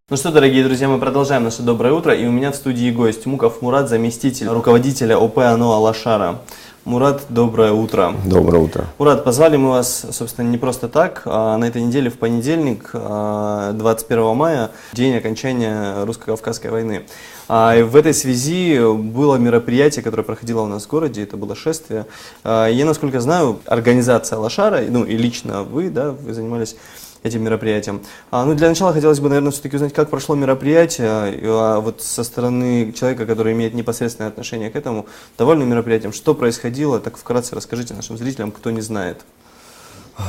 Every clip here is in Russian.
Ну что, дорогие друзья, мы продолжаем наше доброе утро, и у меня в студии гость Муков Мурат, заместитель руководителя ОП АНО Алашара. Мурат, доброе утро. Доброе утро. Мурат, позвали мы вас, собственно, не просто так. На этой неделе в понедельник, 21 мая, день окончания русско-кавказской войны. И в этой связи было мероприятие, которое проходило у нас в городе, это было шествие. Я, насколько знаю, организация Алашара, ну и лично вы, да, вы занимались этим мероприятием. Ну, для начала хотелось бы, наверное, все-таки узнать, как прошло мероприятие, вот со стороны человека, который имеет непосредственное отношение к этому, довольным мероприятием, что происходило, так вкратце расскажите нашим зрителям, кто не знает.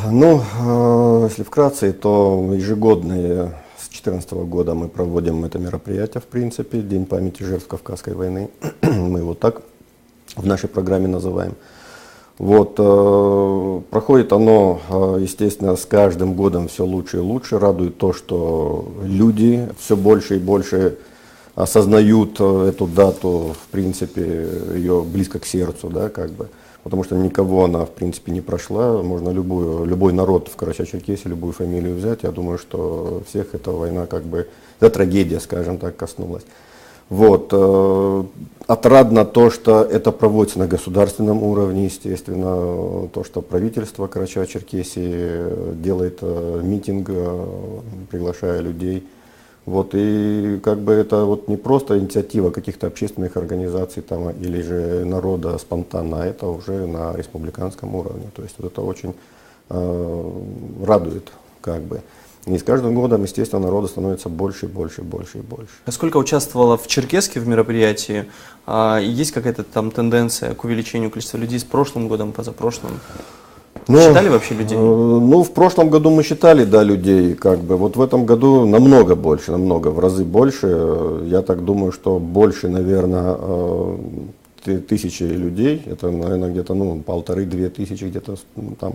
Ну, если вкратце, то ежегодно с 2014 года мы проводим это мероприятие, в принципе, День памяти жертв Кавказской войны, мы его так в нашей программе называем. Вот, проходит оно, естественно, с каждым годом все лучше и лучше. Радует то, что люди все больше и больше осознают эту дату, в принципе, ее близко к сердцу, да, как бы. Потому что никого она, в принципе, не прошла. Можно любой народ в Карачаево-Черкесии, любую фамилию взять. Я думаю, что всех эта война, как бы, эта трагедия, скажем так, коснулась. Вот. Отрадно то, что это проводится на государственном уровне, естественно, то, что правительство Карачаево-Черкесии делает митинг, приглашая людей. Вот. И как бы это вот не просто инициатива каких-то общественных организаций там, или же народа спонтанно, а это уже на республиканском уровне. То есть вот это очень радует, как бы. И с каждым годом, естественно, народу становится больше и больше и больше и больше. А сколько участвовало в Черкесске в мероприятии? Есть какая-то там тенденция к увеличению количества людей с прошлым годом, позапрошлым? Считали вообще людей? Ну, в прошлом году мы считали, да, людей, как бы. Вот в этом году намного больше, намного, в разы больше. Я так думаю, что больше, наверное, тысячи людей, это, наверное, где-то, ну, 1500-2000 тысячи, где-то там,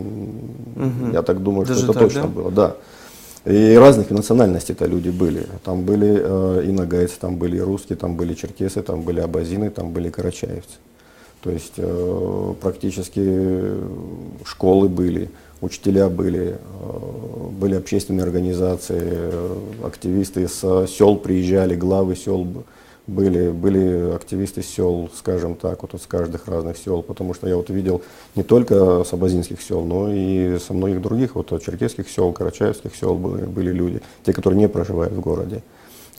я так думаю, что это точно было, да. И разных национальностей-то люди были. Там были и нагайцы, там были и русские, там были черкесы, там были абазины, там были карачаевцы. То есть практически школы были, учителя были, были общественные организации, активисты из сел приезжали, главы сел были активисты сел, скажем так, вот с каждых разных сел, потому что я вот видел не только с абазинских сел, но и со многих других, вот черкесских сел, карачаевских сел были люди, те, которые не проживают в городе.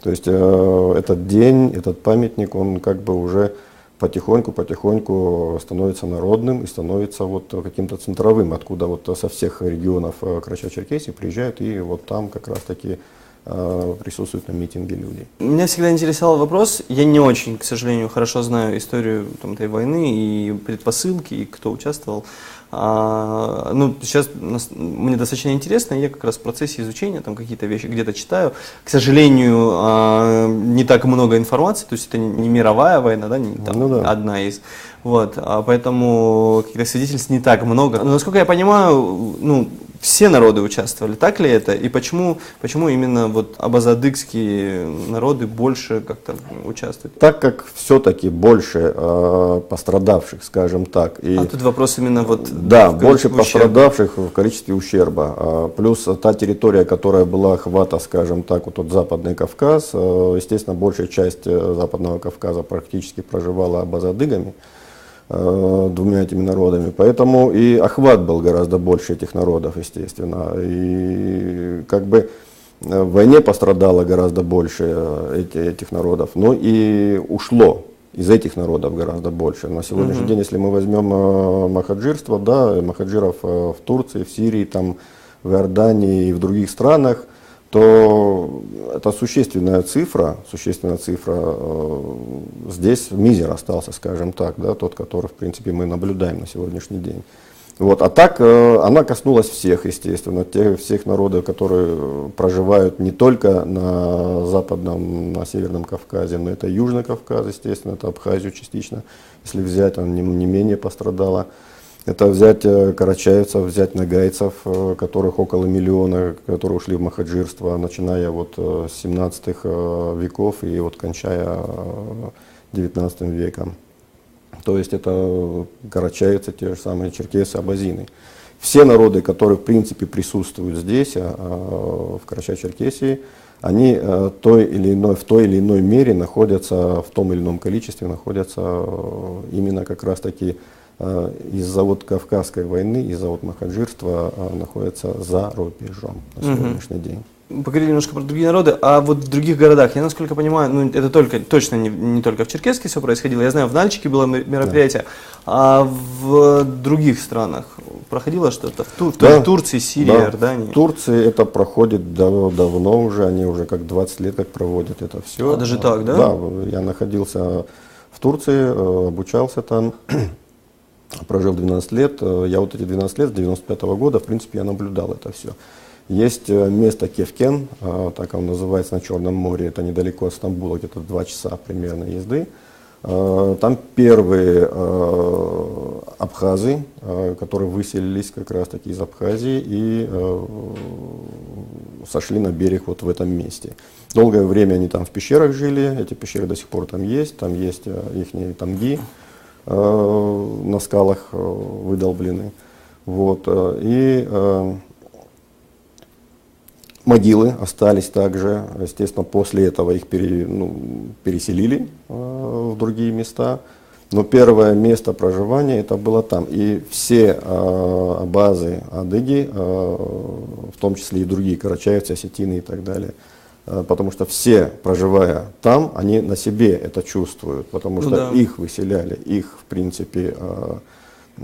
То есть этот день, этот памятник, он как бы уже потихоньку становится народным и становится вот каким-то центровым, откуда вот со всех регионов Карачаево-Черкесии приезжают и вот там как раз таки присутствуют на митинге люди. Меня всегда интересовал вопрос, я не очень, к сожалению, хорошо знаю историю там, этой войны и предпосылки, и кто участвовал. Ну, сейчас мне достаточно интересно, я как раз в процессе изучения там какие-то вещи где-то читаю. К сожалению, не так много информации, то есть это не мировая война, да, не там, одна из. Вот, поэтому каких-то свидетельств не так много. Но, насколько я понимаю, ну, все народы участвовали, так ли это? И почему именно вот абазадыкские народы больше как-то участвуют? Так как все-таки больше пострадавших, скажем так. И, тут вопрос именно вот... Да, больше пострадавших в количестве ущерба. Плюс та территория, которая была охвата, скажем так, вот Западный Кавказ, естественно, большая часть Западного Кавказа практически проживала абазадыгами, двумя этими народами, поэтому и охват был гораздо больше этих народов, естественно, и как бы в войне пострадало гораздо больше этих народов, но и ушло из этих народов гораздо больше. На сегодняшний день, если мы возьмем махаджирство, да, махаджиров в Турции, в Сирии, там, в Иордании и в других странах, то это существенная цифра, здесь мизер остался, скажем так, да, тот, который, в принципе, мы наблюдаем на сегодняшний день. Вот. А так она коснулась всех, естественно, всех народов, которые проживают не только на Западном, на Северном Кавказе, но это Южный Кавказ, естественно, это Абхазию частично, если взять, она не менее пострадала. Это взять карачаевцев, взять нагайцев, которых около миллиона, которые ушли в махаджирство, начиная вот с 17 веков и вот кончая 19 веком. То есть это карачаевцы, те же самые черкесы, абазины. все народы, которые в принципе присутствуют здесь, в Карачаево-Черкесии, они в той или иной мере находятся, в том или ином количестве находятся именно как раз таки из-за вот Кавказской войны, из-за вот махаджирства находятся за рубежом на сегодняшний день. Поговорили немножко про другие народы, а вот в других городах, я насколько понимаю, ну это точно не только в Черкесске все происходило, я знаю, в Нальчике было мероприятие, а в других странах проходило что-то? В Турции, Сирии, Иордании? В Турции это проходит давно уже, они уже как 20 лет как проводят это все. А даже так, да? Да, я находился в Турции, обучался там, прожил 12 лет, я вот эти 12 лет, с 95-го года, в принципе, я наблюдал это все. Есть место Кефкен, так он называется, на Черном море, это недалеко от Стамбула, где-то 2 часа примерно езды. Там первые абхазы, которые выселились как раз таки из Абхазии и сошли на берег вот в этом месте. Долгое время они там в пещерах жили, эти пещеры до сих пор там есть их тамги на скалах выдолблены. Вот, могилы остались также, естественно, после этого их переселили в другие места, но первое место проживания это было там. И все абазы, адыги, в том числе и другие карачаевцы, осетины и так далее, потому что все, проживая там, они на себе это чувствуют, потому что их выселяли, их, в принципе,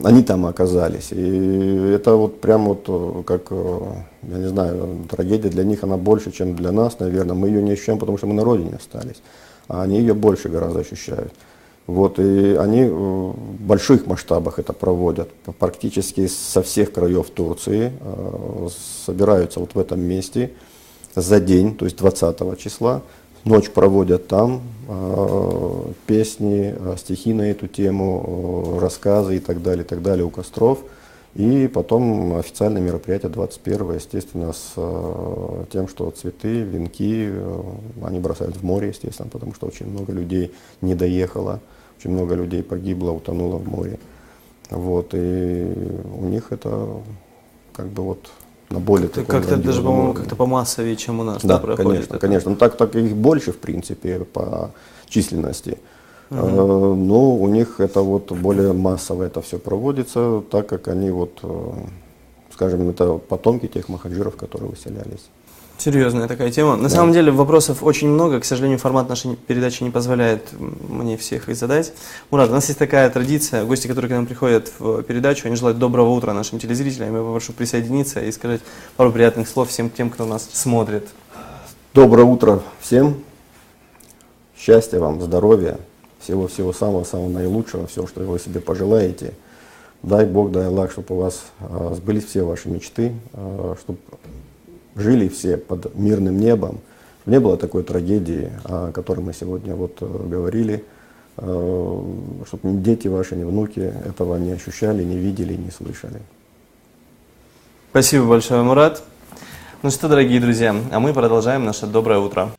они там оказались. И это вот прям вот как, я не знаю, трагедия для них, она больше, чем для нас, наверное. Мы ее не ощущаем, потому что мы на родине остались, а они ее больше гораздо ощущают. Вот, и они в больших масштабах это проводят, практически со всех краев Турции собираются вот в этом месте за день, то есть 20 числа. Ночь проводят там, песни, стихи на эту тему, рассказы и так далее у костров. И потом официальное мероприятие 21-го, естественно, с тем, что цветы, венки они бросают в море, естественно, потому что очень много людей не доехало, очень много людей погибло, утонуло в море. Вот, и у них это как бы вот на более таком как-то даже, по-моему, уровне. как-то помассовее, чем у нас, да, проходит. конечно. Ну, так их больше, в принципе, по численности. Но у них это вот более массово это все проводится, так как они вот, скажем, это потомки тех махаджиров, которые выселялись. Серьезная такая тема. На самом деле вопросов очень много. К сожалению, формат нашей передачи не позволяет мне всех их задать. Мурат, у нас есть такая традиция. Гости, которые к нам приходят в передачу, они желают доброго утра нашим телезрителям. Я попрошу присоединиться и сказать пару приятных слов всем тем, кто нас смотрит. Доброе утро всем. Счастья вам, здоровья, всего-всего самого-самого наилучшего, все, что вы себе пожелаете. Дай Бог, дай Аллах, чтобы у вас сбылись все ваши мечты, чтобы жили все под мирным небом, чтобы не было такой трагедии, о которой мы сегодня вот говорили, чтобы ни дети ваши, ни внуки этого не ощущали, не видели, не слышали. Спасибо большое, Мурат. Ну что, дорогие друзья, а мы продолжаем наше доброе утро.